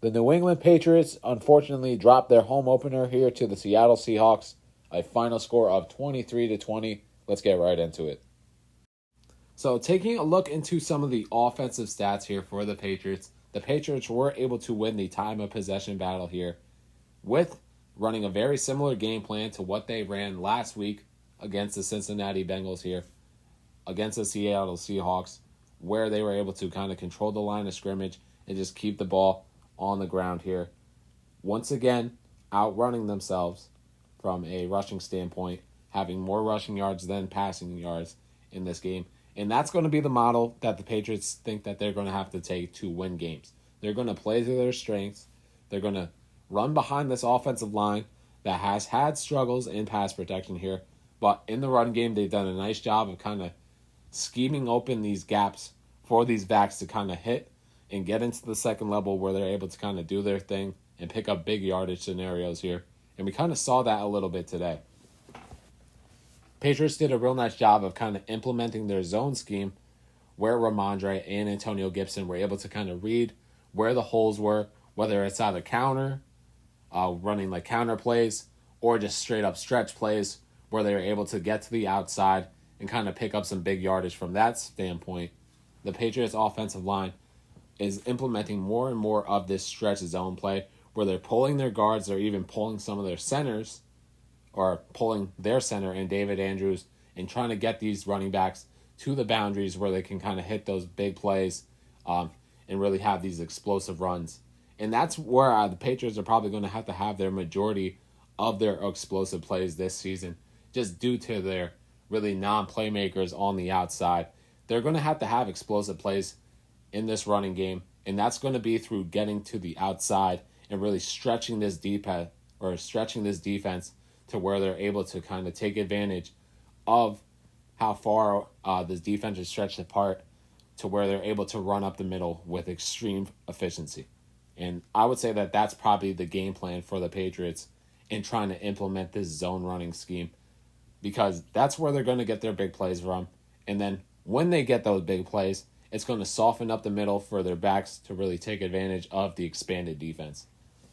The New England Patriots unfortunately dropped their home opener here to the Seattle Seahawks, a final score of 23-20. Let's get right into it. So, taking a look into some of the offensive stats here for the Patriots were able to win the time of possession battle here with running a very similar game plan to what they ran last week against the Cincinnati Bengals here, against the Seattle Seahawks, where they were able to kind of control the line of scrimmage and just keep the ball on the ground here. Once again, outrunning themselves from a rushing standpoint, having more rushing yards than passing yards in this game. And that's going to be the model that the Patriots think that they're going to have to take to win games. They're going to play to their strengths. They're going to run behind this offensive line that has had struggles in pass protection here. But in the run game, they've done a nice job of kind of scheming open these gaps for these backs to kind of hit and get into the second level where they're able to kind of do their thing and pick up big yardage scenarios here. And we kind of saw that a little bit today. Patriots did a real nice job of kind of implementing their zone scheme where Ramondre and Antonio Gibson were able to kind of read where the holes were, whether it's either counter, running like counter plays, or just straight up stretch plays where they were able to get to the outside and kind of pick up some big yardage from that standpoint. The Patriots offensive line is implementing more and more of this stretch zone play where they're pulling their guards or even pulling some of their centers or pulling their center and David Andrews and trying to get these running backs to the boundaries where they can kind of hit those big plays and really have these explosive runs. And that's where the Patriots are probably going to have their majority of their explosive plays this season, just due to their really non-playmakers on the outside. They're going to have explosive plays in this running game, and that's going to be through getting to the outside and really stretching this defense to where they're able to kind of take advantage of how far this defense is stretched apart to where they're able to run up the middle with extreme efficiency. And I would say that that's probably the game plan for the Patriots in trying to implement this zone running scheme, because that's where they're going to get their big plays from. And then when they get those big plays, it's going to soften up the middle for their backs to really take advantage of the expanded defense.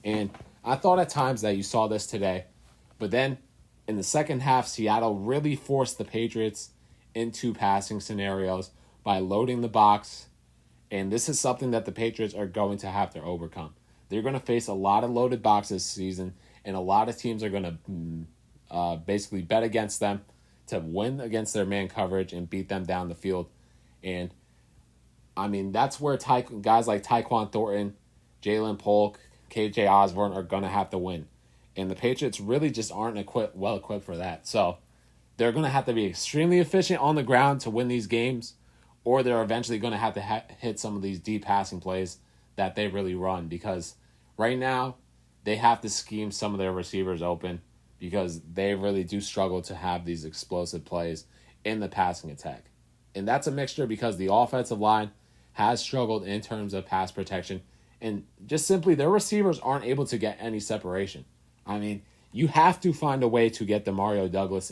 And I thought at times that you saw this today, but then in the second half, Seattle really forced the Patriots into passing scenarios by loading the box. And this is something that the Patriots are going to have to overcome. They're going to face a lot of loaded boxes this season, and a lot of teams are going to basically bet against them to win against their man coverage and beat them down the field. And I mean, that's where guys like Tyquan Thornton, Jalen Polk, KJ Osborne are going to have to win. And the Patriots really just aren't well equipped for that. So they're going to have to be extremely efficient on the ground to win these games, or they're eventually going to have to hit some of these deep passing plays that they really run, because right now they have to scheme some of their receivers open because they really do struggle to have these explosive plays in the passing attack. And that's a mixture because the offensive line has struggled in terms of pass protection, and just simply their receivers aren't able to get any separation. I mean, you have to find a way to get Demario Douglas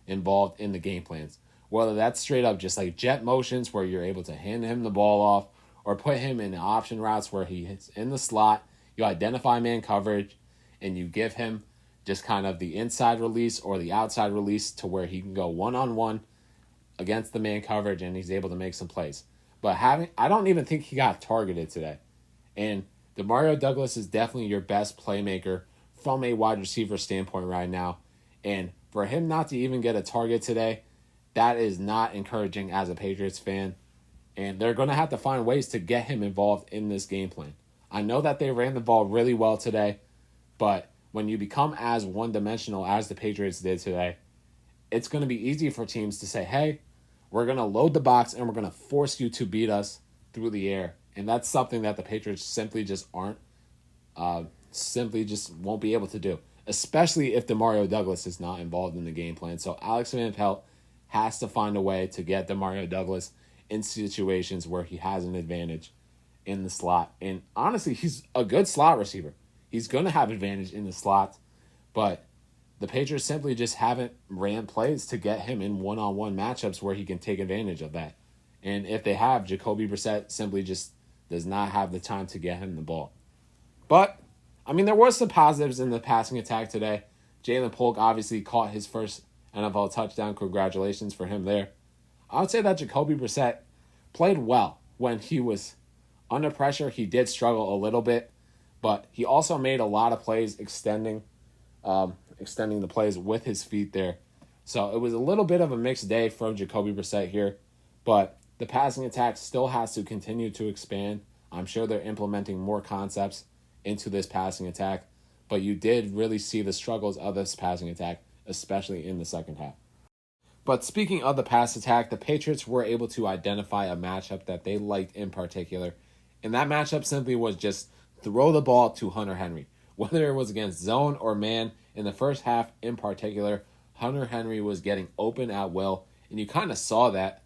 involved in the game plans, whether that's straight up just like jet motions where you're able to hand him the ball off, or put him in option routes where he hits in the slot. You identify man coverage and you give him just kind of the inside release or the outside release to where he can go one-on-one against the man coverage and he's able to make some plays. But I don't even think he got targeted today. And Demario Douglas is definitely your best playmaker from a wide receiver standpoint right now. And for him not to even get a target today, that is not encouraging as a Patriots fan. And they're going to have to find ways to get him involved in this game plan. I know that they ran the ball really well today, but when you become as one-dimensional as the Patriots did today, it's going to be easy for teams to say, hey, we're going to load the box and we're going to force you to beat us through the air. And that's something that the Patriots simply just won't be able to do, especially if Demario Douglas is not involved in the game plan. So Alex Van Pelt has to find a way to get Demario Douglas in situations where he has an advantage in the slot. And honestly, he's a good slot receiver. He's going to have advantage in the slot, but the Patriots simply just haven't ran plays to get him in one-on-one matchups where he can take advantage of that. And if they have, Jacoby Brissett simply just does not have the time to get him the ball. But, I mean, there were some positives in the passing attack today. Jalen Polk obviously caught his first NFL touchdown. Congratulations for him there. I would say that Jacoby Brissett played well when he was under pressure. He did struggle a little bit, but he also made a lot of plays extending the plays with his feet there. So it was a little bit of a mixed day from Jacoby Brissett here, but the passing attack still has to continue to expand. I'm sure they're implementing more concepts into this passing attack, but you did really see the struggles of this passing attack, especially in the second half. But speaking of the pass attack, the Patriots were able to identify a matchup that they liked in particular. And that matchup simply was just throw the ball to Hunter Henry. Whether it was against zone or man, in the first half in particular, Hunter Henry was getting open at will. And you kind of saw that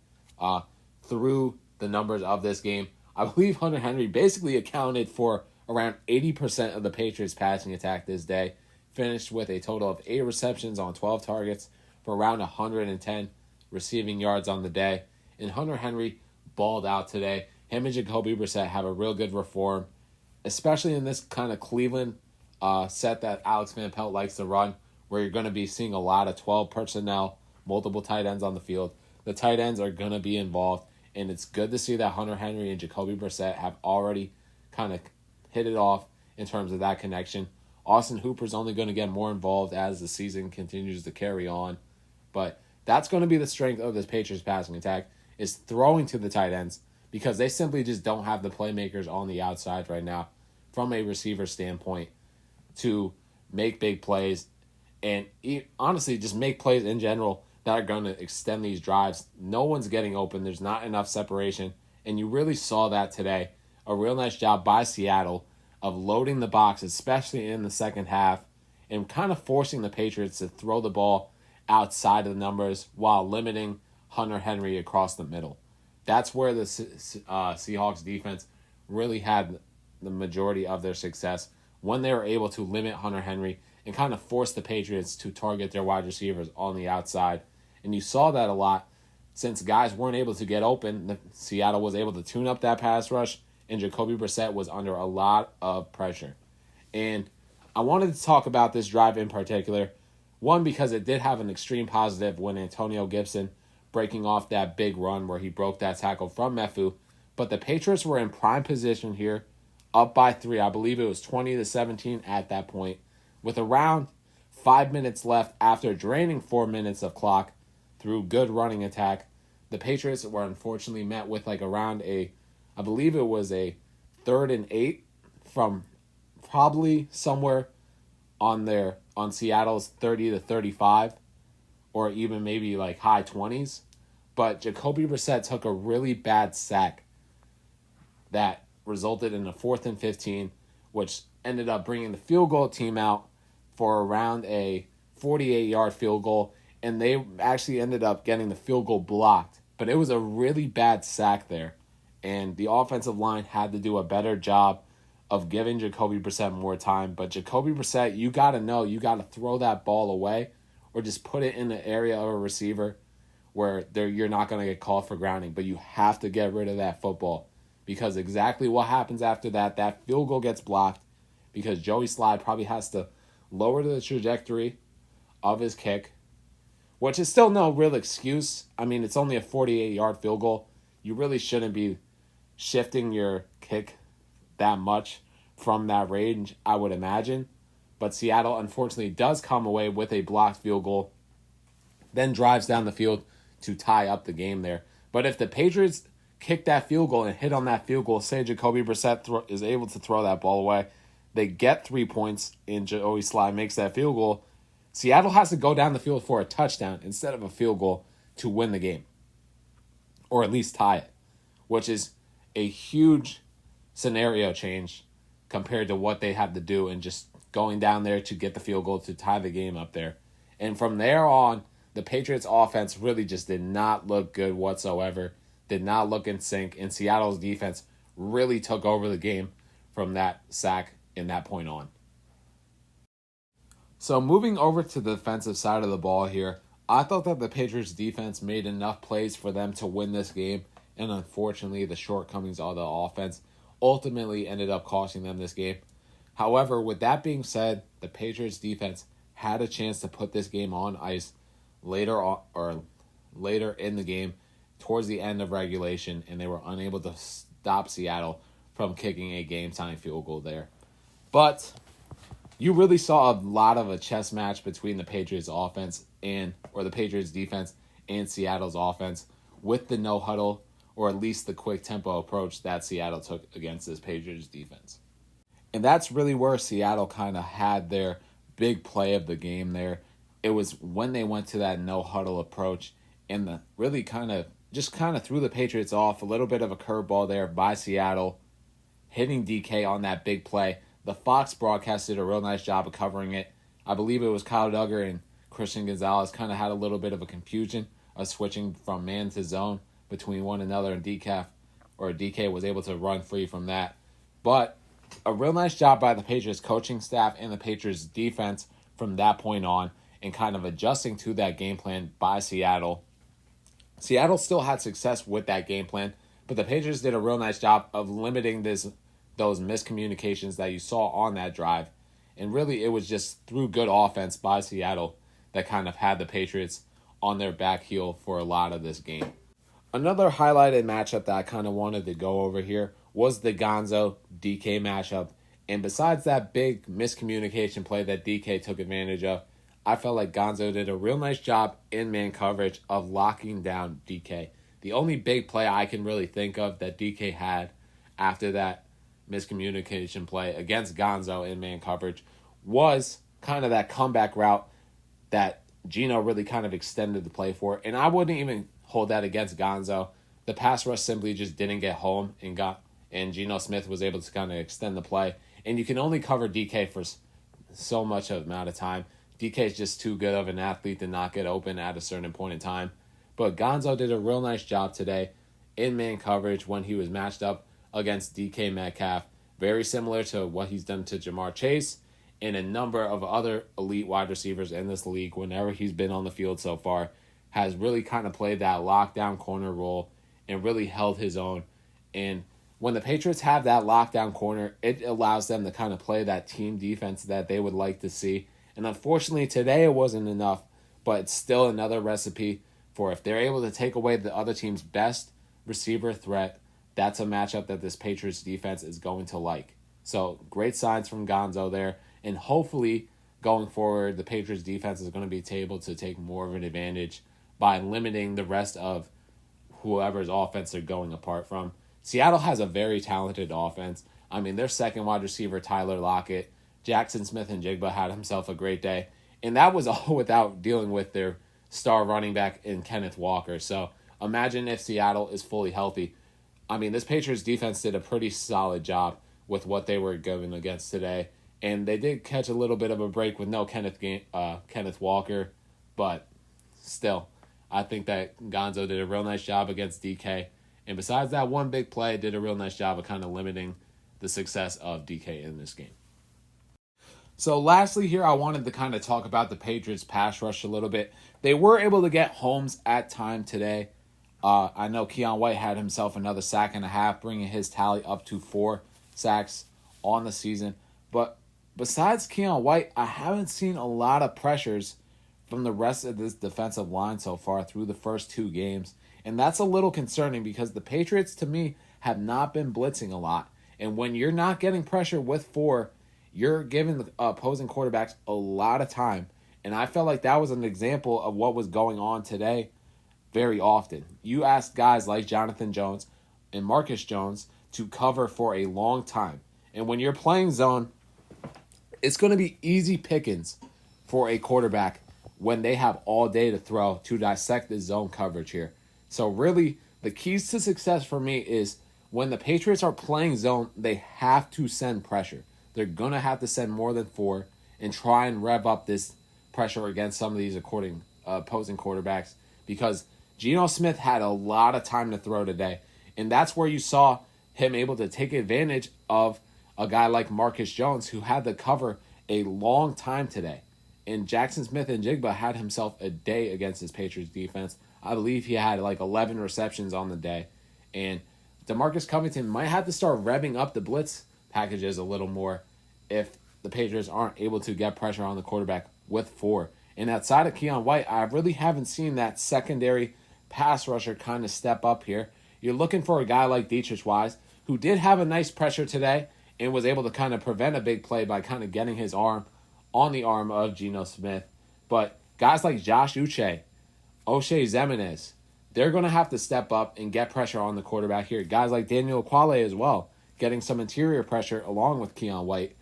through the numbers of this game. I believe Hunter Henry basically accounted for around 80% of the Patriots' passing attack this day. Finished with a total of 8 receptions on 12 targets for around 110 receiving yards on the day. And Hunter Henry balled out today. Him and Jacoby Brissett have a real good reform, especially in this kind of Cleveland set that Alex Van Pelt likes to run, where you're going to be seeing a lot of 12 personnel, multiple tight ends on the field. The tight ends are going to be involved, and it's good to see that Hunter Henry and Jacoby Brissett have already kind of hit it off in terms of that connection. Austin Hooper's only going to get more involved as the season continues to carry on. But that's going to be the strength of this Patriots passing attack, is throwing to the tight ends, because they simply just don't have the playmakers on the outside right now from a receiver standpoint to make big plays and honestly just make plays in general that are going to extend these drives. No one's getting open. There's not enough separation. And you really saw that today. A real nice job by Seattle of loading the box, especially in the second half, and kind of forcing the Patriots to throw the ball outside of the numbers while limiting Hunter Henry across the middle. That's where the Seahawks defense really had the majority of their success, when they were able to limit Hunter Henry and kind of force the Patriots to target their wide receivers on the outside. And you saw that a lot. Since guys weren't able to get open, Seattle was able to tune up that pass rush, and Jacoby Brissett was under a lot of pressure. And I wanted to talk about this drive in particular. One, because it did have an extreme positive when Antonio Gibson breaking off that big run where he broke that tackle from Mefu. But the Patriots were in prime position here, up by 3. I believe it was 20-17 at that point, with around 5 minutes left after draining 4 minutes of clock through good running attack. The Patriots were unfortunately met with I believe it was a 3rd and 8 from probably somewhere on Seattle's 30-35, or even maybe high 20s. But Jacoby Brissett took a really bad sack that resulted in a 4th and 15, which ended up bringing the field goal team out for around a 48-yard field goal, and they actually ended up getting the field goal blocked. But it was a really bad sack there, and the offensive line had to do a better job of giving Jacoby Brissett more time. But Jacoby Brissett, you got to throw that ball away or just put it in the area of a receiver where you're not going to get called for grounding. But you have to get rid of that football, because exactly what happens after that field goal gets blocked, because Joey Slye probably has to lower the trajectory of his kick, which is still no real excuse. I mean, it's only a 48-yard field goal. You really shouldn't be shifting your kick that much from that range, I would imagine. But Seattle, unfortunately, does come away with a blocked field goal, then drives down the field to tie up the game there. But if the Patriots kick that field goal and hit on that field goal, say Jacoby Brissett is able to throw that ball away, they get 3 points, and Joey Slye makes that field goal, Seattle has to go down the field for a touchdown instead of a field goal to win the game, or at least tie it, which is a huge scenario change compared to what they had to do and just going down there to get the field goal to tie the game up there. And from there on, the Patriots offense really just did not look good whatsoever, did not look in sync, and Seattle's defense really took over the game from that sack and that point on. So moving over to the defensive side of the ball here, I thought that the Patriots defense made enough plays for them to win this game, and unfortunately the shortcomings of the offense ultimately ended up costing them this game. However, with that being said, the Patriots defense had a chance to put this game on ice later in the game towards the end of regulation, and they were unable to stop Seattle from kicking a game-tying field goal there. But you really saw a lot of a chess match between the Patriots offense or the Patriots defense and Seattle's offense with the no huddle, or at least the quick tempo approach that Seattle took against this Patriots defense. And that's really where Seattle kind of had their big play of the game there. It was when they went to that no huddle approach and the really kind of threw the Patriots off. A little bit of a curveball there by Seattle, hitting DK on that big play. The Fox broadcast did a real nice job of covering it. I believe it was Kyle Duggar and Christian Gonzalez kind of had a little bit of a confusion of switching from man to zone between one another, and DK was able to run free from that. But a real nice job by the Patriots coaching staff and the Patriots defense from that point on, and kind of adjusting to that game plan by Seattle. Seattle still had success with that game plan, but the Patriots did a real nice job of limiting those miscommunications that you saw on that drive. And really, it was just through good offense by Seattle that kind of had the Patriots on their back heel for a lot of this game. Another highlighted matchup that I kind of wanted to go over here was the Gonzo-DK matchup. And besides that big miscommunication play that DK took advantage of, I felt like Gonzo did a real nice job in man coverage of locking down DK. The only big play I can really think of that DK had after that miscommunication play against Gonzo in man coverage was kind of that comeback route that Geno really kind of extended the play for. And I wouldn't even hold that against Gonzo. The pass rush simply just didn't get home, and Geno Smith was able to kind of extend the play. And you can only cover DK for so much amount of time. DK is just too good of an athlete to not get open at a certain point in time. But Gonzo did a real nice job today in man coverage when he was matched up against DK Metcalf. Very similar to what he's done to Jamar Chase and a number of other elite wide receivers in this league whenever he's been on the field so far. Has really kind of played that lockdown corner role and really held his own. And when the Patriots have that lockdown corner, it allows them to kind of play that team defense that they would like to see. And unfortunately, today it wasn't enough, but it's still another recipe for if they're able to take away the other team's best receiver threat, that's a matchup that this Patriots defense is going to like. So great signs from Gonzo there. And hopefully, going forward, the Patriots defense is going to be able to take more of an advantage by limiting the rest of whoever's offense they're going apart from. Seattle has a very talented offense. I mean, their second wide receiver, Tyler Lockett, Jackson Smith-Njigba had himself a great day. And that was all without dealing with their star running back in Kenneth Walker. So imagine if Seattle is fully healthy. I mean, this Patriots defense did a pretty solid job with what they were given against today. And they did catch a little bit of a break with no Kenneth Walker. But still, I think that Gonzo did a real nice job against DK. And besides that one big play, did a real nice job of kind of limiting the success of DK in this game. So lastly here, I wanted to kind of talk about the Patriots pass rush a little bit. They were able to get Holmes at time today. I know Keion White had himself another sack and a half, bringing his tally up to 4 sacks on the season. But besides Keion White, I haven't seen a lot of pressures from the rest of this defensive line so far through the first 2 games. And that's a little concerning because the Patriots, to me, have not been blitzing a lot. And when you're not getting pressure with 4, you're giving the opposing quarterbacks a lot of time. And I felt like that was an example of what was going on today very often. You asked guys like Jonathan Jones and Marcus Jones to cover for a long time. And when you're playing zone, it's going to be easy pickings for a quarterback when they have all day to throw to dissect the zone coverage here. So really, the keys to success for me is when the Patriots are playing zone, they have to send pressure. They're going to have to send more than 4 and try and rev up this pressure against some of these opposing quarterbacks because Geno Smith had a lot of time to throw today. And that's where you saw him able to take advantage of a guy like Marcus Jones who had to cover a long time today. And Jackson Smith-Njigba had himself a day against his Patriots defense. I believe he had like 11 receptions on the day. And DeMarcus Covington might have to start revving up the blitz packages a little more if the Patriots aren't able to get pressure on the quarterback with 4. And outside of Keon White, I really haven't seen that secondary pass rusher kind of step up here. You're looking for a guy like Dietrich Wise, who did have a nice pressure today and was able to kind of prevent a big play by kind of getting his arm on the arm of Geno Smith. But guys like Josh Uche, O'Shea Ximines, they're going to have to step up and get pressure on the quarterback here. Guys like Daniel Quale as well, getting some interior pressure along with Keon White.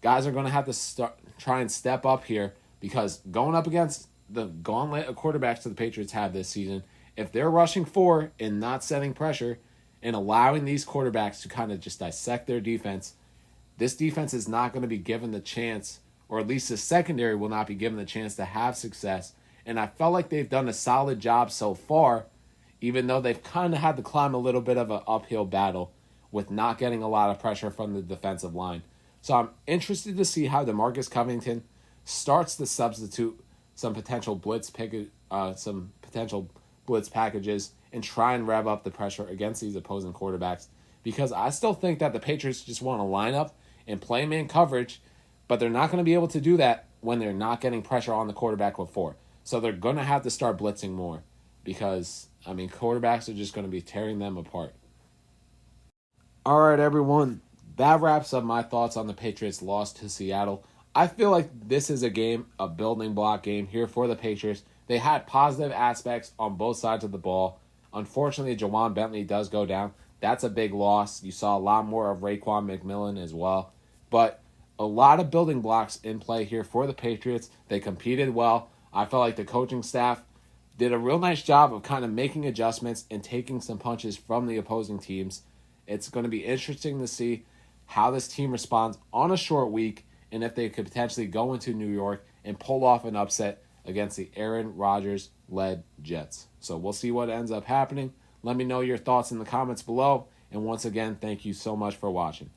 Guys are going to have to try and step up here because going up against the gauntlet of quarterbacks that the Patriots have this season, if they're rushing 4 and not setting pressure and allowing these quarterbacks to kind of just dissect their defense, this defense is not going to be given the chance, or at least the secondary will not be given the chance to have success. And I felt like they've done a solid job so far, even though they've kind of had to climb a little bit of an uphill battle with not getting a lot of pressure from the defensive line. So I'm interested to see how DeMarcus Covington starts to substitute some potential blitz packages and try and rev up the pressure against these opposing quarterbacks, because I still think that the Patriots just want to line up and play man coverage, but they're not going to be able to do that when they're not getting pressure on the quarterback with 4. So they're going to have to start blitzing more because, quarterbacks are just going to be tearing them apart. All right, everyone. That wraps up my thoughts on the Patriots' loss to Seattle. I feel like this is a building block game here for the Patriots. They had positive aspects on both sides of the ball. Unfortunately, Jawan Bentley does go down. That's a big loss. You saw a lot more of Raekwon McMillan as well. But a lot of building blocks in play here for the Patriots. They competed well. I felt like the coaching staff did a real nice job of kind of making adjustments and taking some punches from the opposing teams. It's going to be interesting to see how this team responds on a short week and if they could potentially go into New York and pull off an upset against the Aaron Rodgers-led Jets. So we'll see what ends up happening. Let me know your thoughts in the comments below. And once again, thank you so much for watching.